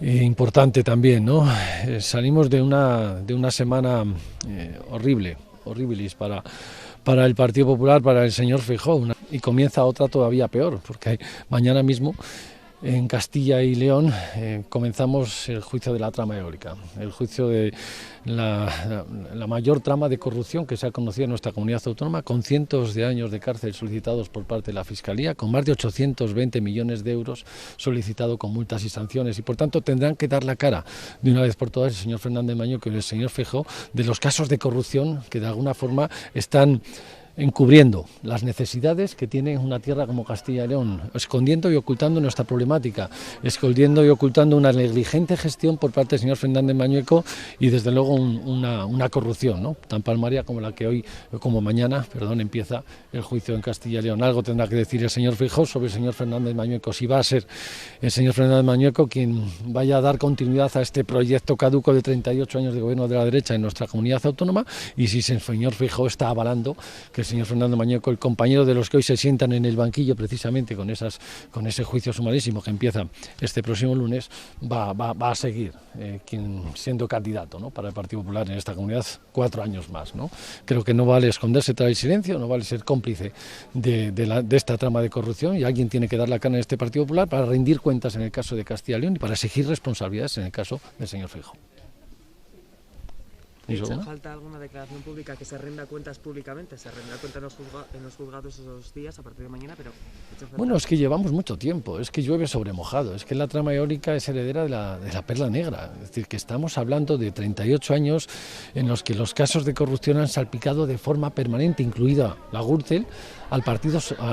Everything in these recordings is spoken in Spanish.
importante también, ¿no? Salimos de una semana horribilis para el Partido Popular, para el señor Feijóo, y comienza otra todavía peor, porque mañana mismo en Castilla y León comenzamos el juicio de la trama eólica, el juicio de la mayor trama de corrupción que se ha conocido en nuestra comunidad autónoma, con cientos de años de cárcel solicitados por parte de la Fiscalía, con más de 820 millones de euros solicitados con multas y sanciones, y por tanto tendrán que dar la cara de una vez por todas el señor Fernández Mañueco y el señor Feijóo de los casos de corrupción que de alguna forma están encubriendo las necesidades que tiene una tierra como Castilla y León, escondiendo y ocultando nuestra problemática, escondiendo y ocultando una negligente gestión por parte del señor Fernández Mañueco y desde luego una corrupción, ¿no?, tan palmaria como la que hoy, como mañana, empieza el juicio en Castilla y León. Algo tendrá que decir el señor Feijóo sobre el señor Fernández Mañueco, si va a ser el señor Fernández Mañueco quien vaya a dar continuidad a este proyecto caduco de 38 años de gobierno de la derecha en nuestra comunidad autónoma, y si el señor Feijóo está avalando que el señor Fernando Mañueco, el compañero de los que hoy se sientan en el banquillo precisamente con ese juicio sumarísimo que empieza este próximo lunes, va a seguir siendo candidato, ¿no?, para el Partido Popular en esta comunidad 4 años más, ¿no? Creo que no vale esconderse tras el silencio, no vale ser cómplice de esta trama de corrupción, y alguien tiene que dar la cara en este Partido Popular para rendir cuentas en el caso de Castilla y León y para exigir responsabilidades en el caso del señor Feijóo. ¿Echa falta alguna declaración pública que se rinda cuentas públicamente? Se rendirá cuenta en los juzgados esos días a partir de mañana, pero... Bueno, es que llevamos mucho tiempo, es que llueve sobre mojado, es que la trama eólica es heredera de la Perla Negra, es decir, que estamos hablando de 38 años en los que los casos de corrupción han salpicado de forma permanente, incluida la Gürtel, al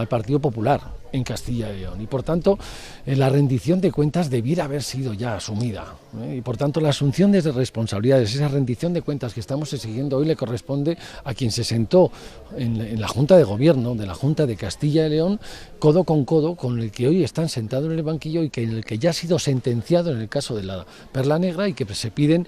Partido Popular en Castilla y León, y por tanto la rendición de cuentas debiera haber sido ya asumida, y por tanto la asunción de responsabilidades, esa rendición de cuentas que estamos exigiendo hoy le corresponde a quien se sentó en la Junta de Gobierno de la Junta de Castilla y León, codo con el que hoy están sentados en el banquillo y el que ya ha sido sentenciado en el caso de la Perla Negra, y que se piden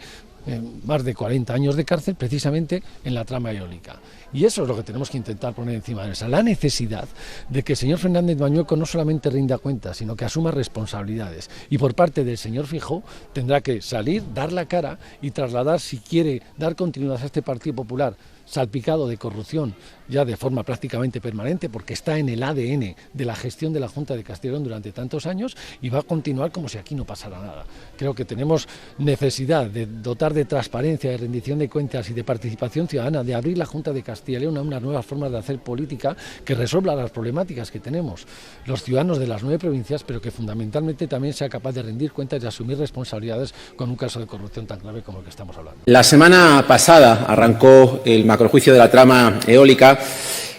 más de 40 años de cárcel precisamente en la trama eólica. Y eso es lo que tenemos que intentar poner encima de la mesa, la necesidad de que el señor Fernández Mañueco no solamente rinda cuentas, sino que asuma responsabilidades. Y por parte del señor Feijóo tendrá que salir, dar la cara y trasladar, si quiere dar continuidad a este Partido Popular salpicado de corrupción ya de forma prácticamente permanente, porque está en el ADN de la gestión de la Junta de Castilla y León durante tantos años, y va a continuar como si aquí no pasara nada. Creo que tenemos necesidad de dotar de transparencia, de rendición de cuentas y de participación ciudadana, de abrir la Junta de Castilla y León a unas nuevas formas de hacer política que resuelva las problemáticas que tenemos los ciudadanos de las 9 provincias, pero que fundamentalmente también sea capaz de rendir cuentas y asumir responsabilidades con un caso de corrupción tan grave como el que estamos hablando. La semana pasada arrancó el macrojuicio de la trama eólica,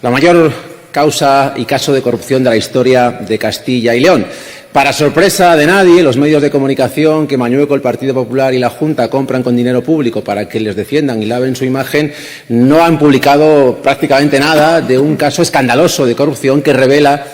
la mayor causa y caso de corrupción de la historia de Castilla y León. Para sorpresa de nadie, los medios de comunicación que Mañueco, el Partido Popular y la Junta compran con dinero público para que les defiendan y laven su imagen, no han publicado prácticamente nada de un caso escandaloso de corrupción que revela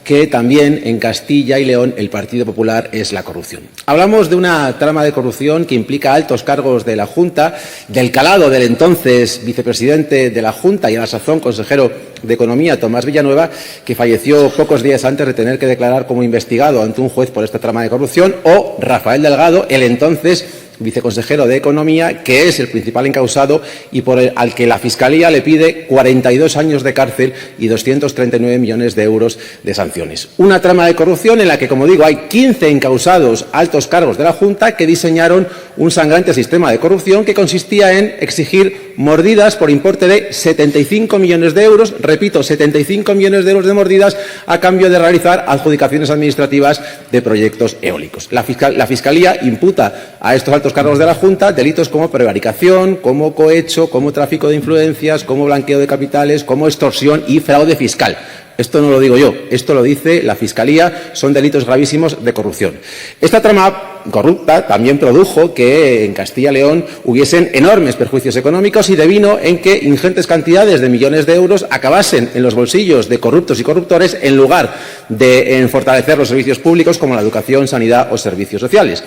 que también en Castilla y León el Partido Popular es la corrupción. Hablamos de una trama de corrupción que implica altos cargos de la Junta, del calado del entonces vicepresidente de la Junta y a la sazón consejero de Economía, Tomás Villanueva, que falleció pocos días antes de tener que declarar como investigado ante un juez por esta trama de corrupción, o Rafael Delgado, el entonces viceconsejero de Economía, que es el principal encausado y al que la Fiscalía le pide 42 años de cárcel y 239 millones de euros de sanciones. Una trama de corrupción en la que, como digo, hay 15 encausados altos cargos de la Junta que diseñaron un sangrante sistema de corrupción que consistía en exigir mordidas por importe de 75 millones de euros, repito, 75 millones de euros de mordidas a cambio de realizar adjudicaciones administrativas de proyectos eólicos. La Fiscalía imputa a estos altos cargos de la Junta delitos como prevaricación, como cohecho, como tráfico de influencias, como blanqueo de capitales, como extorsión y fraude fiscal. Esto no lo digo yo, esto lo dice la Fiscalía, son delitos gravísimos de corrupción. Esta trama corrupta también produjo que en Castilla y León hubiesen enormes perjuicios económicos y devino en que ingentes cantidades de millones de euros acabasen en los bolsillos de corruptos y corruptores en lugar de en fortalecer los servicios públicos como la educación, sanidad o servicios sociales.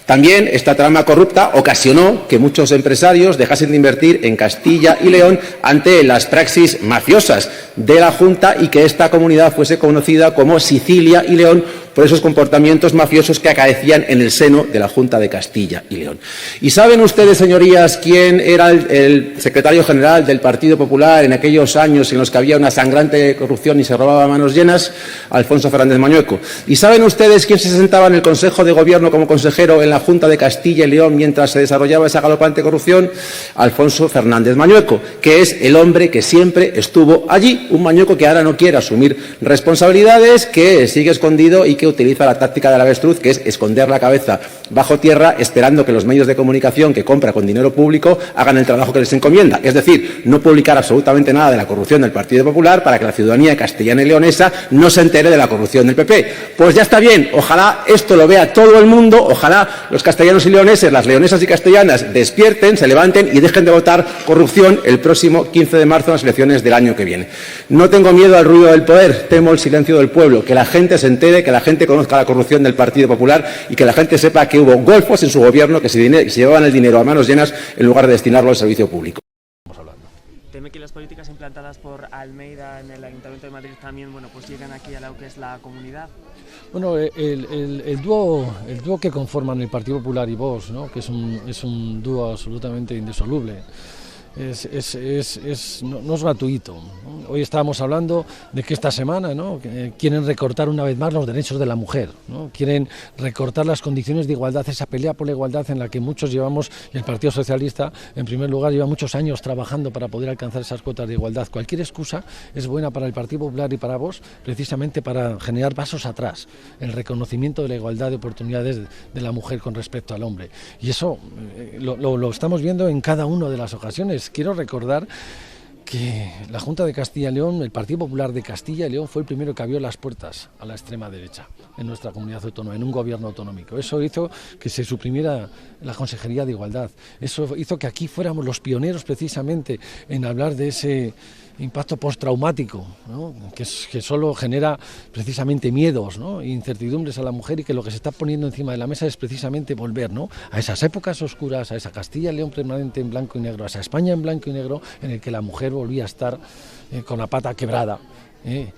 También esta trama corrupta ocasionó que muchos empresarios dejasen de invertir en Castilla y León ante las praxis mafiosas de la Junta y que esta comunidad fuese conocida como Sicilia y León por esos comportamientos mafiosos que acaecían en el seno de la Junta de Castilla y León. ¿Y saben ustedes, señorías, quién era el secretario general del Partido Popular en aquellos años en los que había una sangrante corrupción y se robaba a manos llenas? Alfonso Fernández Mañueco. ¿Y saben ustedes quién se sentaba en el Consejo de Gobierno como consejero en la Junta de Castilla y León mientras se desarrollaba esa galopante corrupción? Alfonso Fernández Mañueco, que es el hombre que siempre estuvo allí, un Mañueco que ahora no quiere asumir responsabilidades, que sigue escondido y que utiliza la táctica del avestruz, que es esconder la cabeza bajo tierra esperando que los medios de comunicación que compra con dinero público hagan el trabajo que les encomienda, es decir, no publicar absolutamente nada de la corrupción del Partido Popular para que la ciudadanía castellana y leonesa no se entere de la corrupción del PP. Pues ya está bien, ojalá esto lo vea todo el mundo, ojalá los castellanos y leoneses, las leonesas y castellanas despierten, se levanten y dejen de votar corrupción el próximo 15 de marzo en las elecciones del año que viene. No tengo miedo al ruido del poder, temo el silencio del pueblo, que la gente se entere, que la gente conozca la corrupción del Partido Popular y que la gente sepa que hubo golfos en su gobierno que se llevaban el dinero a manos llenas en lugar de destinarlo al servicio público. ¿Teme que las políticas implantadas por Almeida en el Ayuntamiento de Madrid también, pues lleguen aquí a lo que es la comunidad? Bueno, el dúo que conforman el Partido Popular y Vox, ¿no?, que es un dúo absolutamente indisoluble, no es gratuito, ¿no? Hoy estábamos hablando de que esta semana, ¿no?, quieren recortar una vez más los derechos de la mujer, ¿no? Quieren recortar las condiciones de igualdad, esa pelea por la igualdad en la que muchos llevamos, y el Partido Socialista en primer lugar lleva muchos años trabajando para poder alcanzar esas cuotas de igualdad. Cualquier excusa es buena para el Partido Popular y para Vox, precisamente para generar pasos atrás, el reconocimiento de la igualdad de oportunidades de la mujer con respecto al hombre. Y eso lo estamos viendo en cada una de las ocasiones. Quiero recordar que la Junta de Castilla y León, el Partido Popular de Castilla y León, fue el primero que abrió las puertas a la extrema derecha en nuestra comunidad autónoma, en un gobierno autonómico. Eso hizo que se suprimiera la Consejería de Igualdad. Eso hizo que aquí fuéramos los pioneros precisamente en hablar de ese impacto postraumático, ¿no?, que solo genera precisamente miedos, ¿no?, e incertidumbres a la mujer, y que lo que se está poniendo encima de la mesa es precisamente volver, ¿no?, a esas épocas oscuras, a esa Castilla y León permanente en blanco y negro, a esa España en blanco y negro en el que la mujer volvía a estar con la pata quebrada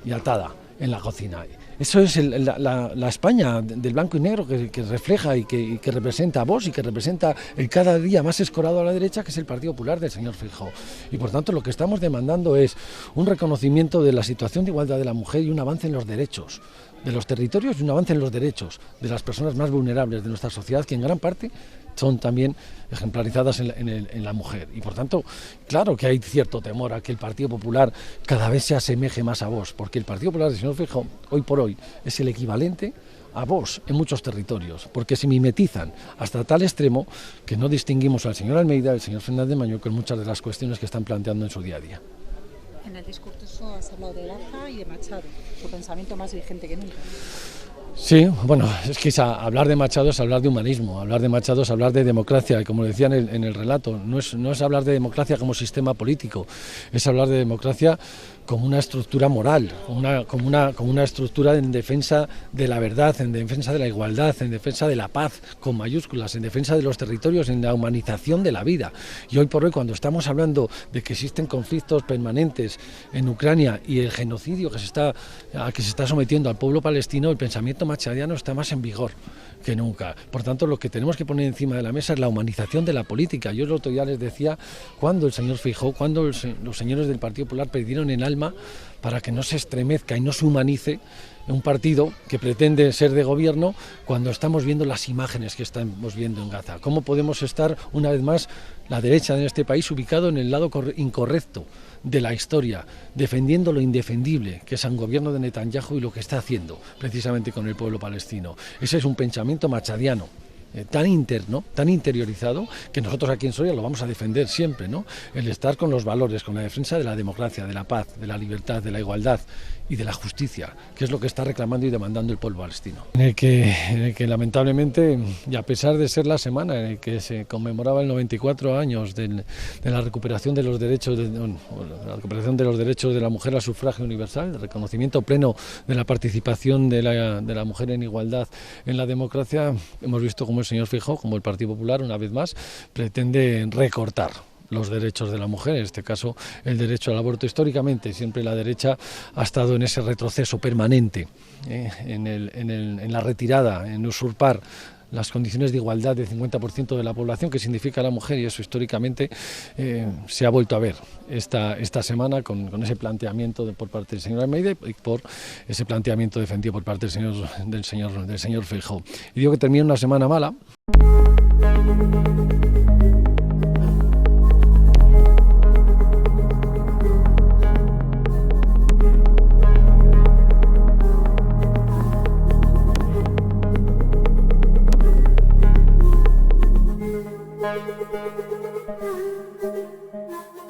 y atada en la cocina. Eso es la España del blanco y negro que refleja y que representa a Vox y que representa el cada día más escorado a la derecha, que es el Partido Popular del señor Feijóo. Y por tanto lo que estamos demandando es un reconocimiento de la situación de igualdad de la mujer y un avance en los derechos de los territorios y un avance en los derechos de las personas más vulnerables de nuestra sociedad, que en gran parte son también ejemplarizadas en la mujer. Y por tanto, claro que hay cierto temor a que el Partido Popular cada vez se asemeje más a Vox, porque el Partido Popular del señor Feijóo, hoy por hoy, es el equivalente a Vox en muchos territorios, porque se mimetizan hasta tal extremo que no distinguimos al señor Almeida y al señor Fernández Mañueco en muchas de las cuestiones que están planteando en su día a día. En el discurso has hablado de Laza y de Machado, su pensamiento más vigente que nunca. Sí, bueno, es que hablar de Machado es hablar de humanismo, hablar de Machado es hablar de democracia, y como decía en el relato, no es hablar de democracia como sistema político, es hablar de democracia como una estructura moral, como una estructura en defensa de la verdad, en defensa de la igualdad, en defensa de la paz, con mayúsculas, en defensa de los territorios, en la humanización de la vida. Y hoy por hoy, cuando estamos hablando de que existen conflictos permanentes en Ucrania y el genocidio que se está sometiendo al pueblo palestino, el pensamiento machadiano está más en vigor que nunca. Por tanto, lo que tenemos que poner encima de la mesa es la humanización de la política. Yo el otro día les decía, cuando el señor Feijóo, cuando los señores del Partido Popular perdieron el alma para que no se estremezca y no se humanice un partido que pretende ser de gobierno, cuando estamos viendo las imágenes que estamos viendo en Gaza. ¿Cómo podemos estar, una vez más, la derecha en este país ubicado en el lado incorrecto de la historia, defendiendo lo indefendible, que es un gobierno de Netanyahu y lo que está haciendo precisamente con el pueblo palestino? Ese es un pensamiento machadiano, tan interno, tan interiorizado, que nosotros aquí en Soria lo vamos a defender siempre, ¿no? El estar con los valores, con la defensa de la democracia, de la paz, de la libertad, de la igualdad y de la justicia, que es lo que está reclamando y demandando el pueblo palestino. En el que lamentablemente, y a pesar de ser la semana en la que se conmemoraba el 94 años de la recuperación de los derechos de la mujer al sufragio universal, el reconocimiento pleno de la participación de la mujer en igualdad en la democracia, hemos visto como el señor Feijóo, como el Partido Popular, una vez más, pretende recortar los derechos de la mujer, en este caso el derecho al aborto. Históricamente siempre la derecha ha estado en ese retroceso permanente, en la retirada, en usurpar las condiciones de igualdad del 50% de la población que significa la mujer, y eso históricamente se ha vuelto a ver esta semana con ese planteamiento por parte del señor Almeida y por ese planteamiento defendido por parte del señor Feijóo. Y digo que termina una semana mala.